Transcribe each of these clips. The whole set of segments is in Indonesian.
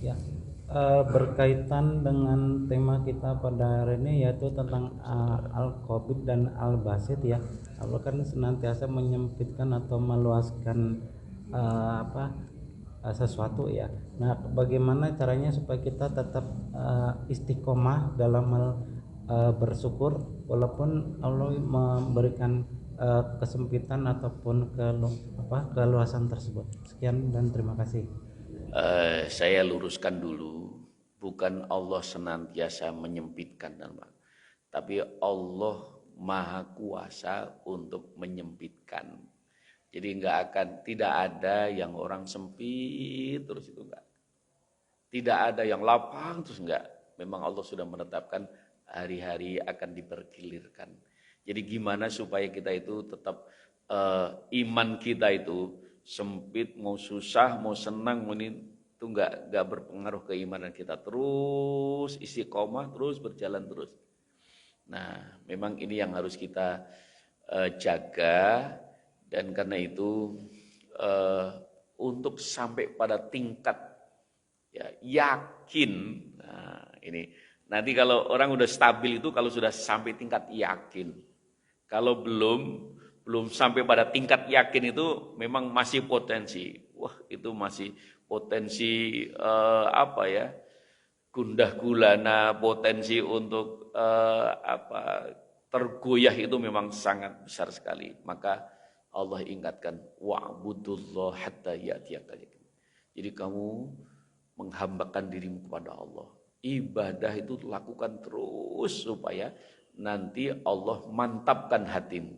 Ya, berkaitan dengan tema kita pada hari ini yaitu tentang al-qabid dan al-basit ya. Allah kan senantiasa menyempitkan atau meluaskan sesuatu ya. Nah, bagaimana caranya supaya kita tetap istiqomah dalam hal bersyukur walaupun Allah memberikan kesempitan ataupun keluasan tersebut. Sekian dan terima kasih. Saya luruskan dulu, bukan Allah senantiasa menyempitkan, tapi Allah maha kuasa untuk menyempitkan. Jadi tidak ada yang orang sempit terus itu enggak. Tidak ada yang lapang terus enggak. Memang Allah sudah menetapkan hari-hari akan dipergilirkan. Jadi gimana supaya kita itu tetap iman kita itu sempit, mau susah, mau senang, mau ini itu enggak berpengaruh keimanan kita. Terus istiqomah, terus berjalan terus. Nah, memang ini yang harus kita jaga, dan karena itu untuk sampai pada tingkat ya yakin. Nah, ini nanti kalau orang udah stabil itu kalau sudah sampai tingkat yakin. Kalau belum sampai pada tingkat yakin itu memang masih potensi. Wah, itu masih potensi gundah gulana, potensi untuk tergoyah itu memang sangat besar sekali. Maka Allah ingatkan wa'budullah hatta ya'tiyakal yaqin. Jadi kamu menghambakan dirimu kepada Allah. Ibadah itu lakukan terus supaya nanti Allah mantapkan hatimu.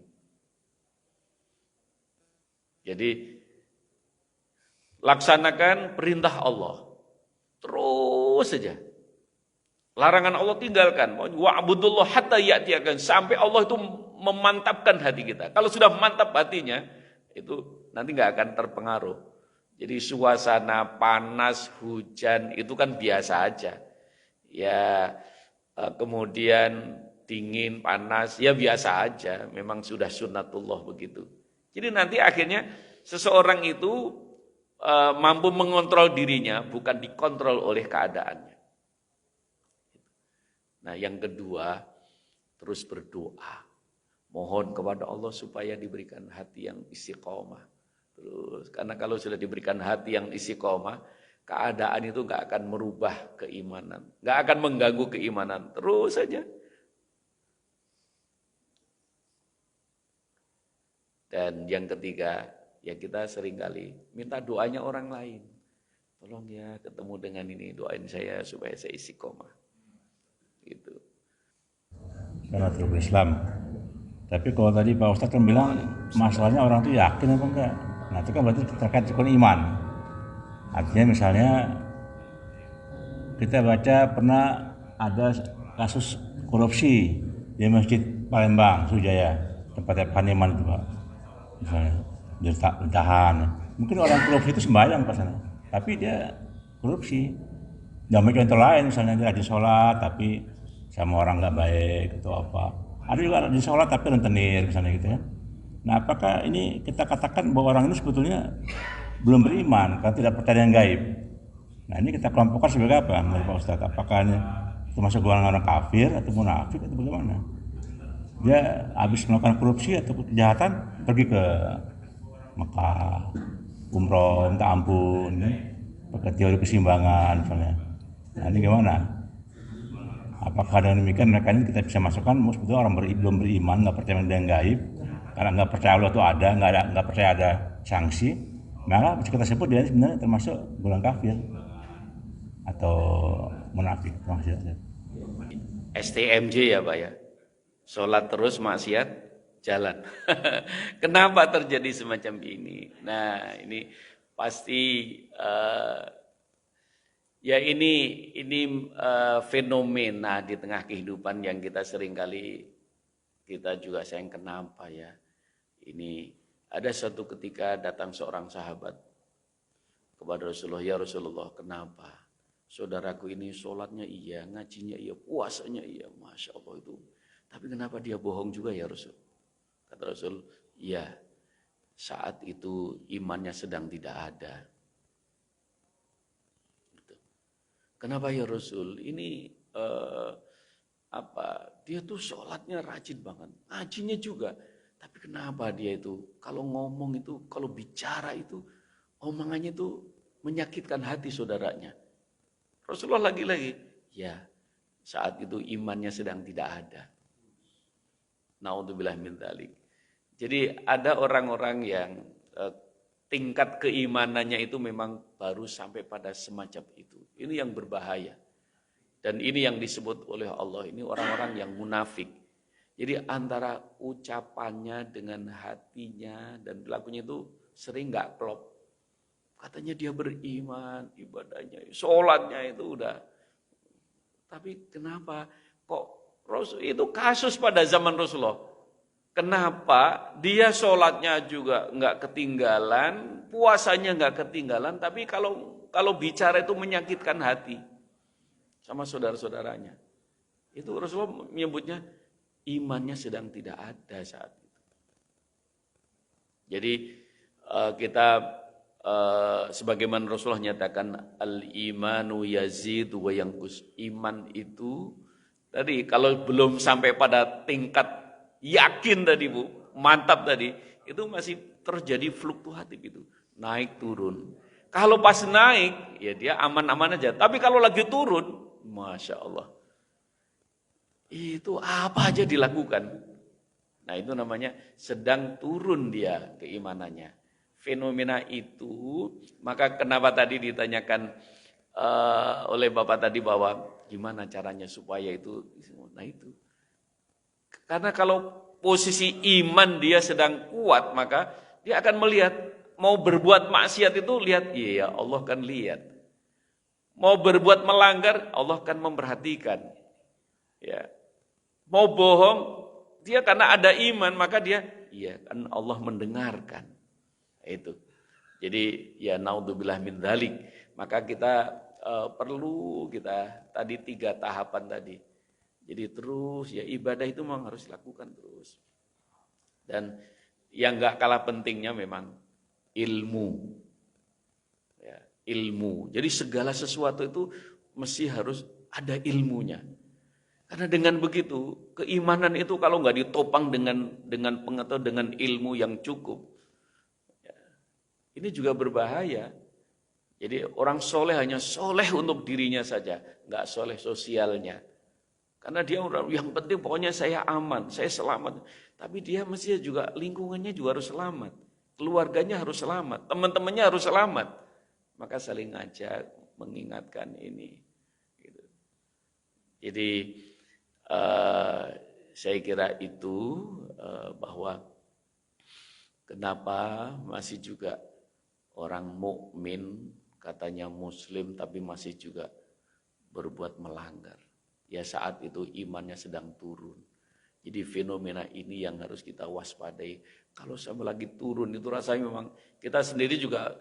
Jadi laksanakan perintah Allah. Terus saja. Larangan Allah tinggalkan. Wa'budullah hatta ya'tiyakan. Sampai Allah itu memantapkan hati kita. Kalau sudah mantap hatinya, itu nanti nggak akan terpengaruh. Jadi suasana panas, hujan itu kan biasa aja. Ya, kemudian dingin, panas, ya biasa aja. Memang sudah sunnatullah begitu. Jadi nanti akhirnya seseorang itu mampu mengontrol dirinya, bukan dikontrol oleh keadaannya. Nah, yang kedua, terus berdoa. Mohon kepada Allah supaya diberikan hati yang istiqomah. Terus, karena kalau sudah diberikan hati yang istiqomah, keadaan itu nggak akan merubah keimanan, nggak akan mengganggu keimanan, terus saja. Dan yang ketiga, ya kita seringkali minta doanya orang lain. Tolong ya ketemu dengan ini, doain saya supaya saya istiqomah. Gitu. Karena terus Islam. Tapi kalau tadi Pak Ustadz kan bilang masalahnya orang itu yakin apa enggak. Nah itu kan berarti terkait dengan iman. Artinya misalnya kita baca pernah ada kasus korupsi di Masjid Palembang, Sujaya, tempatnya Paneman itu Pak. Misalnya ditahan. Mungkin orang korupsi itu sembahyang Pak sana, tapi dia korupsi. Damai contoh lain misalnya dia rajin sholat tapi sama orang nggak baik atau apa. Ada juga rajin sholat tapi rentenir misalnya gitu ya. Nah apakah ini kita katakan bahwa orang ini sebetulnya belum beriman karena tidak percaya yang gaib. Nah ini kita kelompokkan sebagai apa menurut Pak Ustadz? Apakah ini termasuk golongan orang kafir atau munafik atau bagaimana? Dia habis melakukan korupsi atau kejahatan pergi ke Mekah, umroh, minta ampun, pakai teori keseimbangan misalnya. Nah ini gimana? Apakah dengan demikian mereka ini kita bisa masukkan sebetulnya orang belum beriman, nggak percaya dengan gaib, karena nggak percaya Allah itu ada, nggak percaya ada sanksi, maka bisa kita sebut dia sebenarnya termasuk golongan kafir atau munafik. STMJ ya Pak ya. Sholat terus maksiat jalan. Kenapa terjadi semacam ini? Nah ini pasti ya ini fenomena di tengah kehidupan yang kita seringkali kita juga sayang kenapa ya. Ini ada suatu ketika datang seorang sahabat kepada Rasulullah, ya Rasulullah kenapa? Saudaraku ini sholatnya iya, ngajinya iya, puasanya iya, Masya Allah itu. Tapi kenapa dia bohong juga ya Rasul? Kata Rasul, iya saat itu imannya sedang tidak ada. Kenapa ya Rasul? Ini dia tuh sholatnya rajin banget, ngajinya juga. Tapi kenapa dia itu kalau ngomong itu, kalau bicara itu, omongannya itu menyakitkan hati saudaranya. Rasulullah lagi-lagi, ya saat itu imannya sedang tidak ada. Naudzubillah min dzalik. Jadi ada orang-orang yang tingkat keimanannya itu memang baru sampai pada semacam itu. Ini yang berbahaya. Dan ini yang disebut oleh Allah, ini orang-orang yang munafik. Jadi antara ucapannya dengan hatinya dan pelakunya itu sering nggak klop. Katanya dia beriman, ibadahnya, sholatnya itu udah. Tapi kenapa kok Rasul itu kasus pada zaman Rasulullah? Kenapa dia sholatnya juga nggak ketinggalan, puasanya nggak ketinggalan, tapi kalau bicara itu menyakitkan hati sama saudara-saudaranya. Itu Rasulullah menyebutnya imannya sedang tidak ada saat itu. Jadi kita sebagaimana Rasulullah nyatakan al-imanu yazidu wa yanqus. Iman itu tadi kalau belum sampai pada tingkat yakin tadi Bu, mantap tadi, itu masih terjadi fluktuatif itu, naik turun. Kalau pas naik ya dia aman-aman aja, tapi kalau lagi turun, Masya Allah, itu apa aja dilakukan. Nah itu namanya sedang turun dia keimanannya. Fenomena itu, maka kenapa tadi ditanyakan oleh Bapak tadi bahwa gimana caranya supaya itu, nah itu. Karena kalau posisi iman dia sedang kuat, maka dia akan melihat, mau berbuat maksiat itu lihat, iya Allah kan lihat. Mau berbuat melanggar, Allah kan memperhatikan. Ya. Mau bohong, dia karena ada iman, maka dia, iya kan Allah mendengarkan. Itu. Jadi ya naudzubillah min dzalik. Maka kita perlu tadi 3 tahapan tadi. Jadi terus ya ibadah itu memang harus dilakukan terus. Dan yang enggak kalah pentingnya memang ilmu. Ya, ilmu. Jadi segala sesuatu itu mesti harus ada ilmunya. Karena dengan begitu keimanan itu kalau enggak ditopang dengan pengetahuan, dengan ilmu yang cukup, ya, ini juga berbahaya. Jadi orang soleh hanya soleh untuk dirinya saja, enggak soleh sosialnya. Karena dia yang penting pokoknya saya aman, saya selamat. Tapi dia mesti juga lingkungannya juga harus selamat. Keluarganya harus selamat, teman-temannya harus selamat. Maka saling ngajak, mengingatkan ini. Gitu. Jadi saya kira itu bahwa kenapa masih juga orang mukmin katanya muslim tapi masih juga berbuat melanggar. Ya saat itu imannya sedang turun. Jadi fenomena ini yang harus kita waspadai. Kalau sama lagi turun itu rasanya memang kita sendiri juga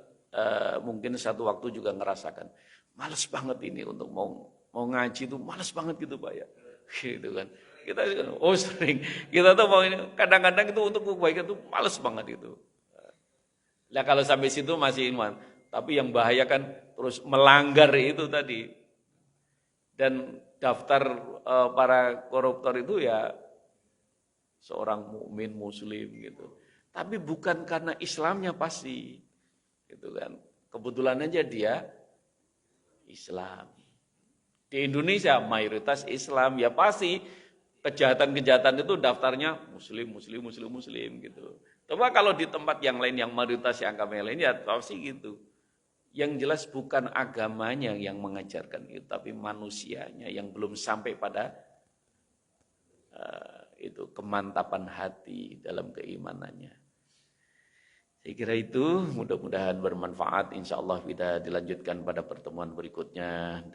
mungkin satu waktu juga ngerasakan. Males banget ini untuk mau ngaji itu males banget gitu Pak ya. Gitu kan. Kita sering. Kita tuh mau ini kadang-kadang itu untuk kebaikan itu males banget itu. Nah kalau sampai situ masih iman. Tapi yang bahaya kan terus melanggar itu tadi. Dan daftar para koruptor itu ya seorang mukmin muslim gitu. Tapi bukan karena Islamnya pasti. Gitu kan. Kebetulan aja dia Islam. Di Indonesia mayoritas Islam ya pasti kejahatan-kejahatan itu daftarnya muslim gitu. Coba kalau di tempat yang lain yang mayoritas yang agama lain ya pasti gitu. Yang jelas bukan agamanya yang mengajarkan itu, tapi manusianya yang belum sampai pada itu kemantapan hati dalam keimanannya. Saya kira itu mudah-mudahan bermanfaat. Insya Allah kita dilanjutkan pada pertemuan berikutnya.